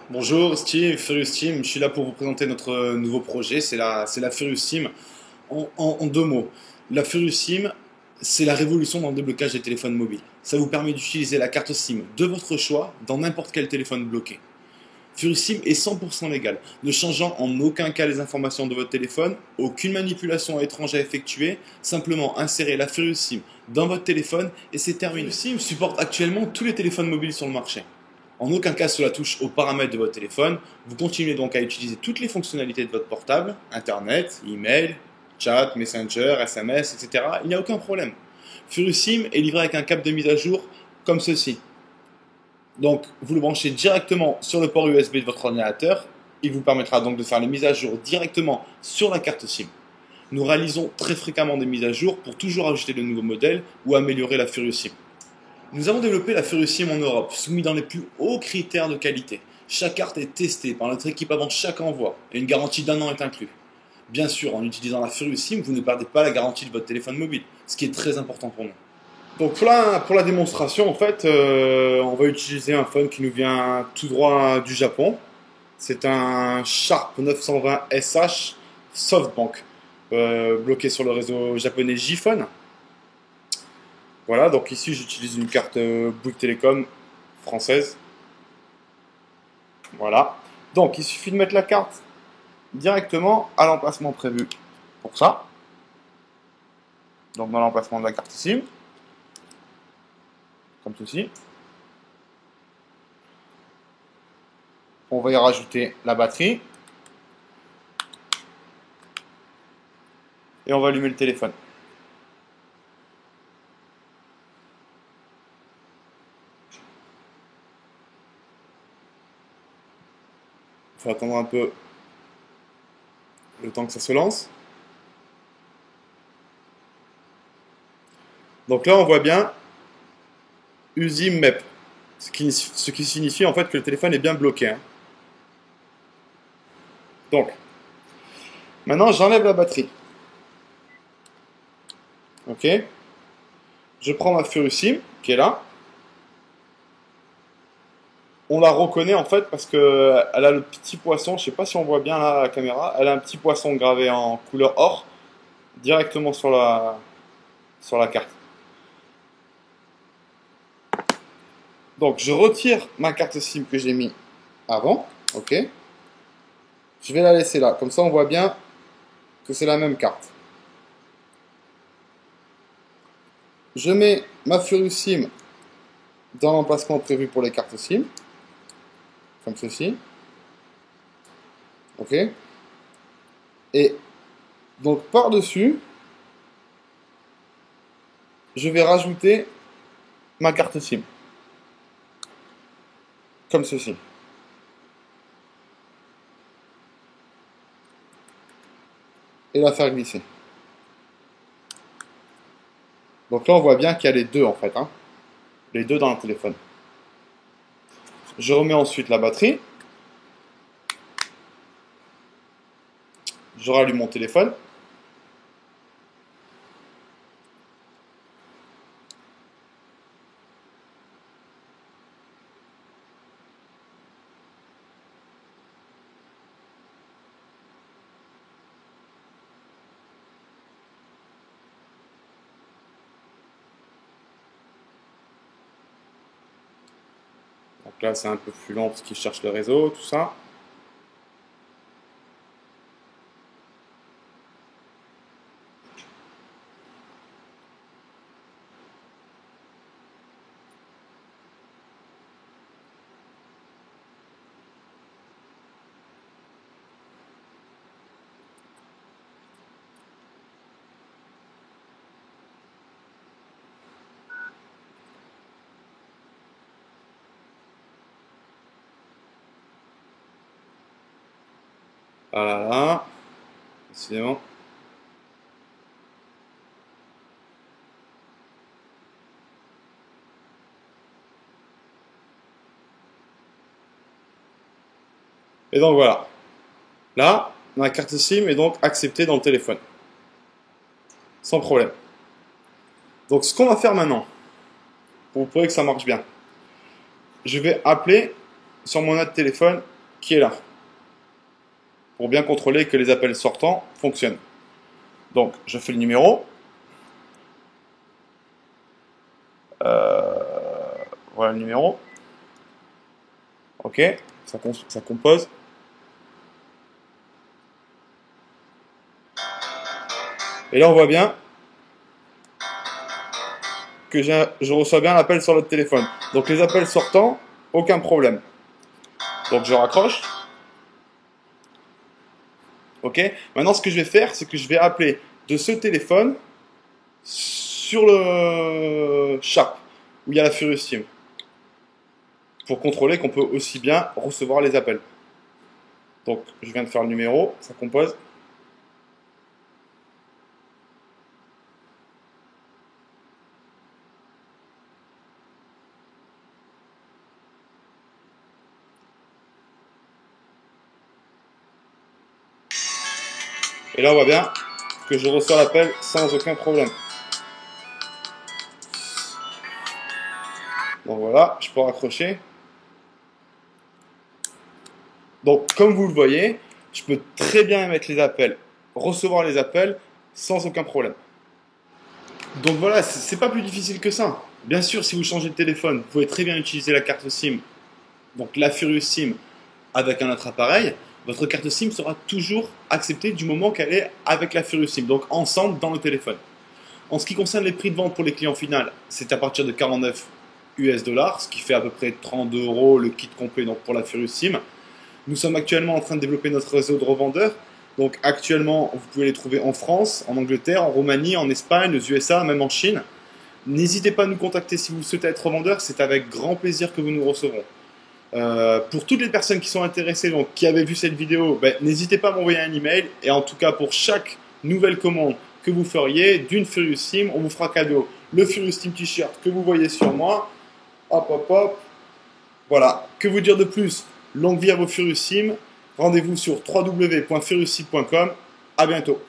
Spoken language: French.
Bonjour Steve, Furious Team, je suis là pour vous présenter notre nouveau projet, c'est la Furious Team. En deux mots, la Furious SIM, c'est la révolution dans le déblocage des téléphones mobiles. Ça vous permet d'utiliser la carte SIM de votre choix dans n'importe quel téléphone bloqué. Furious SIM est 100% légal, ne changeant en aucun cas les informations de votre téléphone, aucune manipulation étrange à effectuer, simplement insérer la Furious SIM dans votre téléphone et c'est terminé. Furious SIM supporte actuellement tous les téléphones mobiles sur le marché. En aucun cas cela touche aux paramètres de votre téléphone, vous continuez donc à utiliser toutes les fonctionnalités de votre portable, internet, email, chat, messenger, SMS, etc. Il n'y a aucun problème. Furious SIM est livré avec un câble de mise à jour comme ceci. Donc vous le branchez directement sur le port USB de votre ordinateur, il vous permettra donc de faire les mises à jour directement sur la carte SIM. Nous réalisons très fréquemment des mises à jour pour toujours ajouter de nouveaux modèles ou améliorer la Furious SIM. Nous avons développé la Furious SIM en Europe, soumis dans les plus hauts critères de qualité. Chaque carte est testée par notre équipe avant chaque envoi et une garantie d'1 an est inclue. Bien sûr, en utilisant la Furious SIM, vous ne perdez pas la garantie de votre téléphone mobile, ce qui est très important pour nous. Donc pour la démonstration, en fait, on va utiliser un phone qui nous vient tout droit du Japon. C'est un Sharp 920 SH SoftBank, bloqué sur le réseau japonais J-Phone. Voilà, donc ici j'utilise une carte Bouygues Télécom française. Voilà. Donc il suffit de mettre la carte directement à l'emplacement prévu pour ça. Donc dans l'emplacement de la carte SIM. Comme ceci. On va y rajouter la batterie. Et on va allumer le téléphone. Il faut attendre un peu le temps que ça se lance. Donc là, on voit bien USIM MEP, ce qui signifie en fait que le téléphone est bien bloqué. Donc, maintenant j'enlève la batterie. Ok. Je prends ma Furious SIM qui est là. On la reconnaît en fait parce que elle a le petit poisson, je sais pas si on voit bien là à la caméra, elle a un petit poisson gravé en couleur or directement sur la carte. Donc je retire ma carte SIM que j'ai mis avant, ok. Je vais la laisser là, comme ça on voit bien que c'est la même carte. Je mets ma Furious SIM dans l'emplacement prévu pour les cartes SIM, comme ceci. Ok. Et donc par-dessus, je vais rajouter ma carte SIM. Comme ceci. Et la faire glisser. Donc là, on voit bien qu'il y a les deux en fait. Les deux dans le téléphone. Je remets ensuite la batterie. Je rallume mon téléphone. Donc là, c'est un peu plus lent parce qu'il cherche le réseau, tout ça. Voilà, décidément. Et donc voilà. Là, ma carte SIM est donc acceptée dans le téléphone. Sans problème. Donc ce qu'on va faire maintenant, pour prouver que ça marche bien, je vais appeler sur mon autre téléphone qui est là, pour bien contrôler que les appels sortants fonctionnent. Donc, je fais le numéro. Voilà le numéro. Ok, ça compose. Et là, on voit bien que je reçois bien l'appel sur le téléphone. Donc, les appels sortants, aucun problème. Donc, je raccroche. Ok. Maintenant, ce que je vais faire, c'est que je vais appeler de ce téléphone sur le Sharp, où il y a la Furious SIM, pour contrôler qu'on peut aussi bien recevoir les appels. Donc, je viens de faire le numéro, ça compose. Et là, on voit bien que je reçois l'appel sans aucun problème. Donc voilà, je peux raccrocher. Donc, comme vous le voyez, je peux très bien émettre les appels, recevoir les appels sans aucun problème. Donc voilà, c'est pas plus difficile que ça. Bien sûr, si vous changez de téléphone, vous pouvez très bien utiliser la carte SIM, donc la Furious SIM, avec un autre appareil. Votre carte SIM sera toujours acceptée du moment qu'elle est avec la Furious SIM, donc ensemble dans le téléphone. En ce qui concerne les prix de vente pour les clients finaux, c'est à partir de 49 US dollars, ce qui fait à peu près 32 € le kit complet donc pour la Furious SIM. Nous sommes actuellement en train de développer notre réseau de revendeurs. Donc actuellement, vous pouvez les trouver en France, en Angleterre, en Roumanie, en Espagne, aux USA, même en Chine. N'hésitez pas à nous contacter si vous souhaitez être revendeur, c'est avec grand plaisir que vous nous recevrons. Pour toutes les personnes qui sont intéressées, donc qui avaient vu cette vidéo, n'hésitez pas à m'envoyer un email. Et en tout cas, pour chaque nouvelle commande que vous feriez d'une Furious SIM, on vous fera cadeau le Furious SIM T-shirt que vous voyez sur moi. Hop, hop, hop. Voilà. Que vous dire de plus? Longue vie à vos Furious SIM. Rendez-vous sur www.furiousim.com. À bientôt.